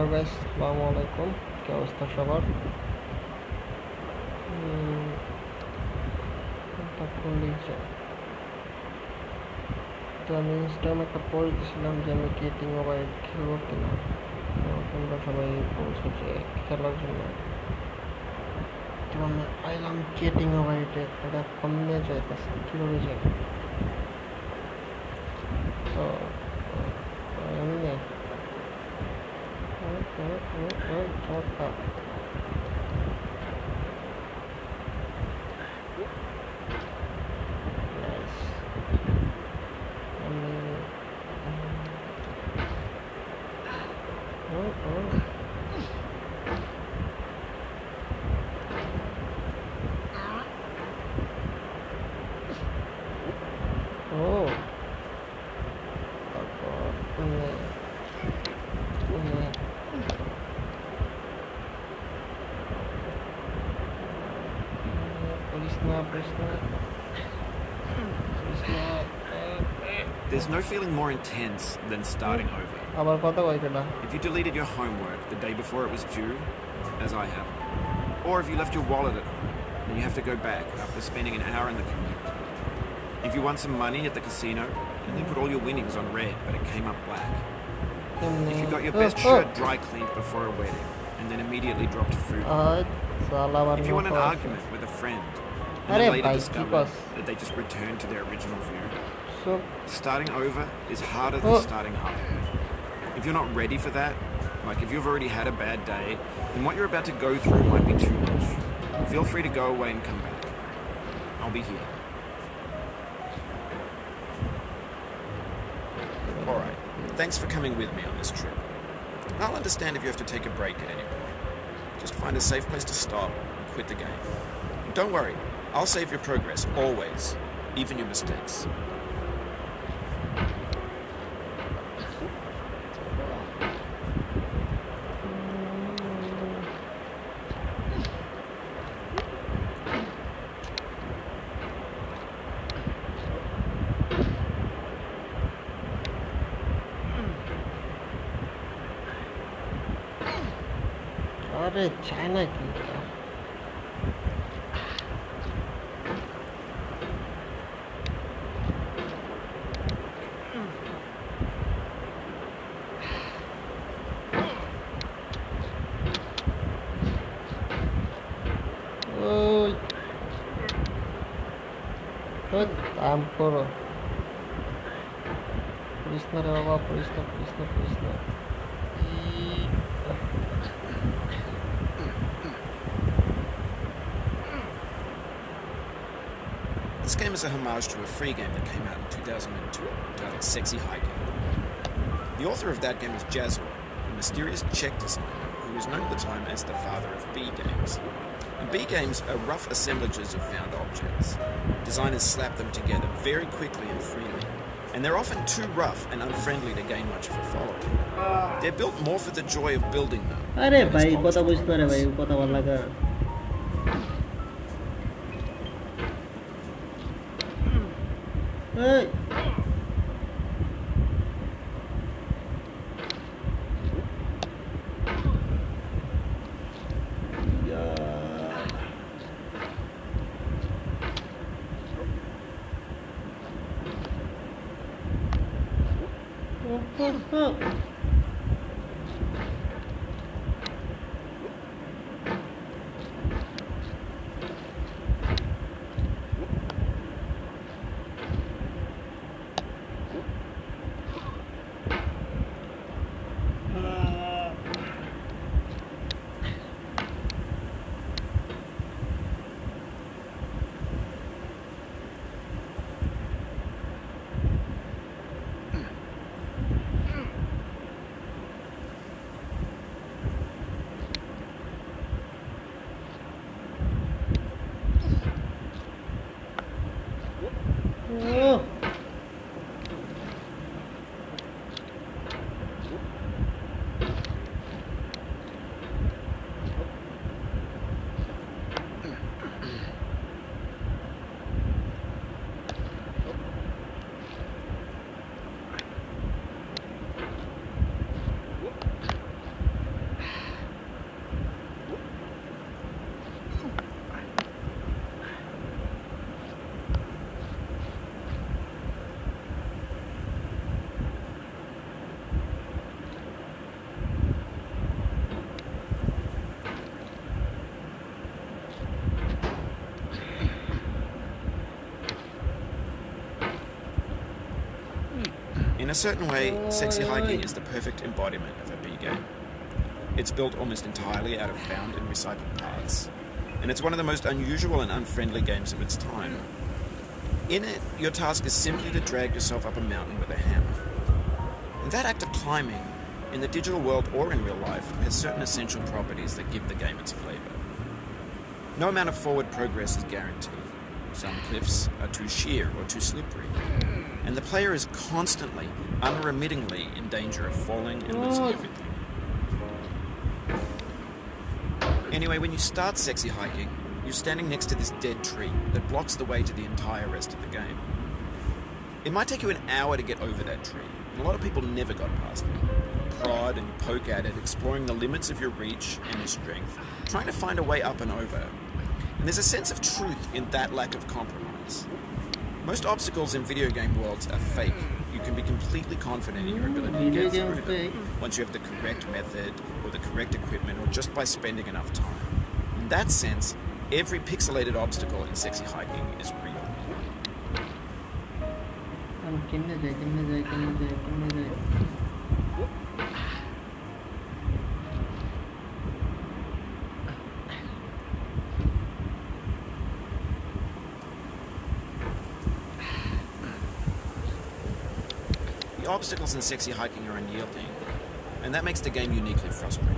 Hello guys, আসসালামু আলাইকুম। কি অবস্থা সবার? তো আমি ইনস্টাগ্রামে একটা পোস্ট দিয়েছিলাম যে আমি গেটিং ওভার খেলবো কিনা। তো তোমরা সবাই বলছো যে খেলার জন্য। তো আমি আইলাম গেটিং ওভার এটা কমে যাইতেছে, কীভাবে যাবে? তো এমনি There's no feeling more intense than starting over. If you deleted your homework the day before it was due, as I have, or if you left your wallet at home and you have to go back after spending an hour in the commute. If you won some money at the casino and then put all your winnings on red but it came up black. If you got your best shirt dry cleaned before a wedding and then immediately dropped food. If you won an argument with a friend and then later discovered that they just returned to their original view. Starting over is harder than starting up. If you're not ready for that, like if you've already had a bad day, then what you're about to go through might be too much. Feel free to go away and come back. I'll be here. Alright, thanks for coming with me on this trip. I'll understand if you have to take a break at any point. Just find a safe place to stop and quit the game. Don't worry, I'll save your progress, always, even your mistakes. আরে চায় না কি? ওই আম করো, police না রে বাবা, police না, পুলিশ না, পুলিশ না। This game is a homage to a free game that came out in 2002 titled Sexy Hiking. The author of that game was Jazzor, a mysterious Czech designer who was known at the time as the father of B-games. And B-games are rough assemblages of found objects. Designers slap them together very quickly and freely, and they're often too rough and unfriendly to gain much of a following. They're built more for the joy of building them. আরে ভাই কথা বুঝতে পারে ভাই, কথা ভালো লাগা। এই a certain way, Sexy Hiking is the perfect embodiment of a B game. It's built almost entirely out of found and recycled parts, and it's one of the most unusual and unfriendly games of its time. In it, your task is simply to drag yourself up a mountain with a hammer. And that act of climbing, in the digital world or in real life, has certain essential properties that give the game its flavor. No amount of forward progress is guaranteed. Some cliffs are too sheer or too slippery, and the player is constantly, unremittingly in danger of falling and losing everything. Anyway, when you start Sexy Hiking, you're standing next to this dead tree that blocks the way to the entire rest of the game. It might take you an hour to get over that tree, and a lot of people never got past it. You prod and you poke at it, exploring the limits of your reach and your strength, trying to find a way up and over. And there's a sense of truth in that lack of compromise. Most obstacles in video game worlds are fake. You can be completely confident in your ability to get through them once you have the correct method or the correct equipment or just by spending enough time. In that sense, every pixelated obstacle in Sexy Hiking is real. The obstacles in Sexy Hiking are unyielding, and that makes the game uniquely frustrating.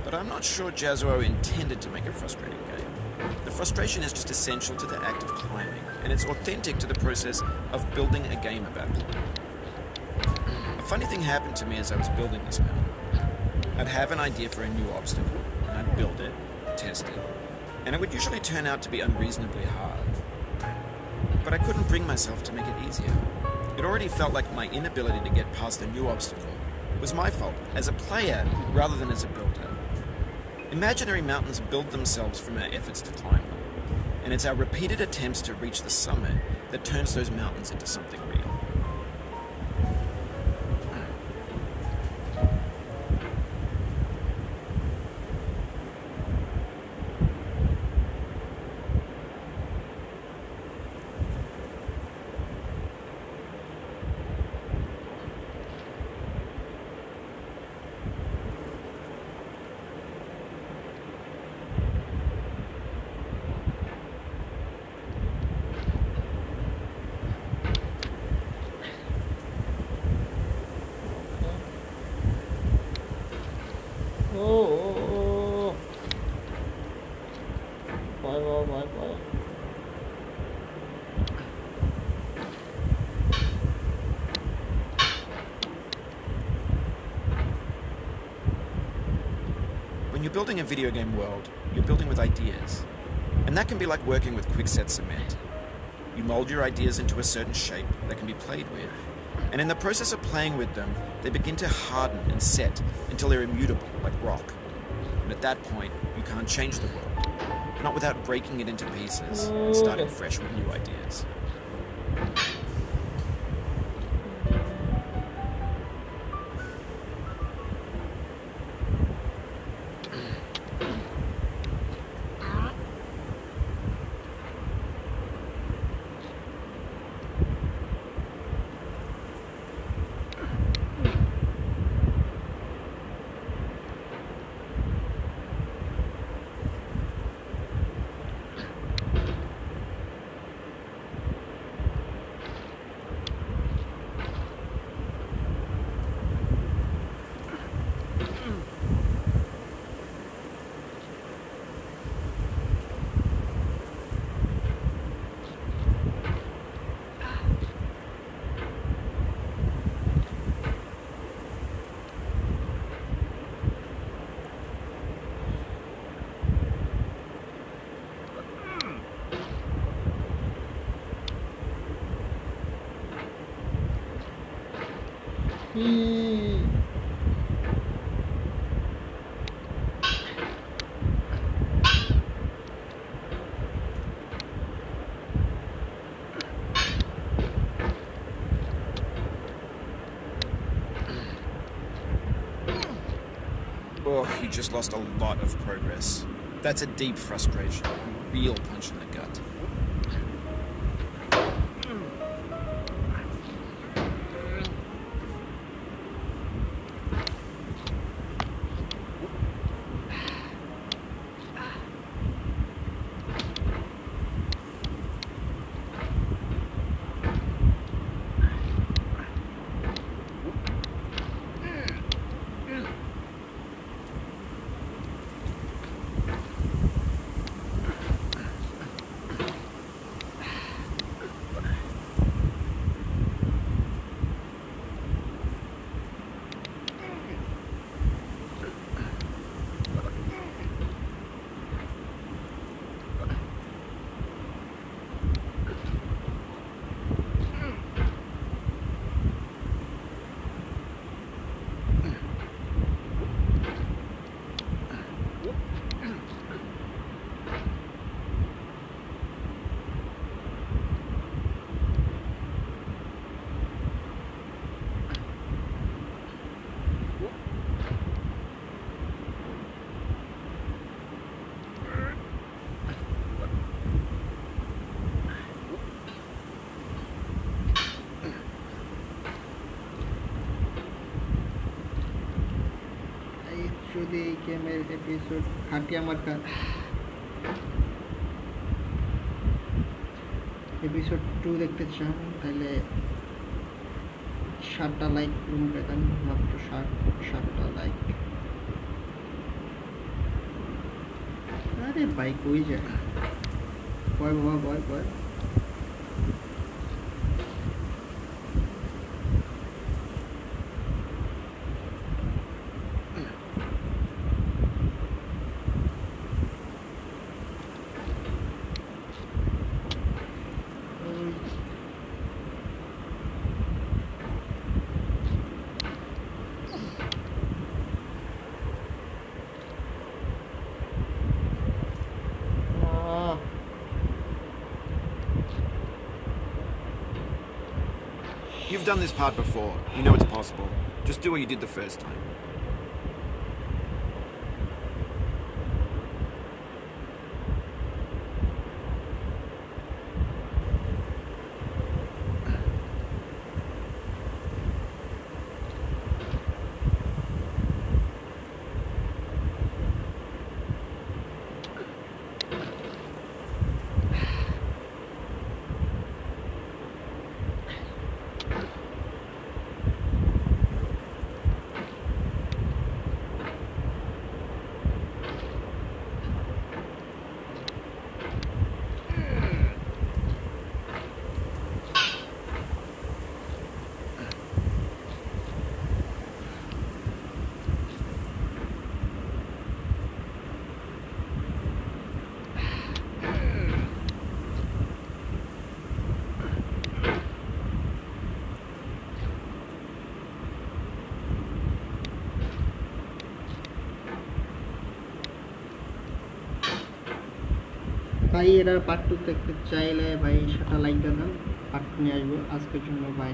But I'm not sure Jazzuo intended to make a frustrating game. The frustration is just essential to the act of climbing, and it's authentic to the process of building a game about climbing. A funny thing happened to me as I was building this mountain. I'd have an idea for a new obstacle, and I'd build it, test it, and it would usually turn out to be unreasonably hard. But I couldn't bring myself to make it easier. It already felt like my inability to get past a new obstacle was my fault as a player rather than as a builder. Imaginary mountains build themselves from our efforts to climb them, and it's our repeated attempts to reach the summit that turns those mountains into something real. When you're building a video game world, you're building with ideas. And that can be like working with quickset cement. You mold your ideas into a certain shape that can be played with. And in the process of playing with them, they begin to harden and set until they're immutable, like rock. And at that point, you can't change the world. Not without breaking it into pieces and starting fresh with new ideas. Oh, you just lost a lot of progress. That's a deep frustration, a real punch in the gut. যদি এই গেমের episode খাটিয়া মার্কা episode 2 দেখতে চান তাহলে 7টা like রুমে দেন, মাত্র 7টা লাইক। আরে ভাই কই যায়, বয় বাবা বয় বয়। You've done this part before. You know it's possible. Just do what you did the first time. ভাই এরা পার্ট 2 দেখতে চাইলে ভাই 7টা লাইক দেন, পার্ট 2 নিয়ে আসবো। আজকের জন্য বাই।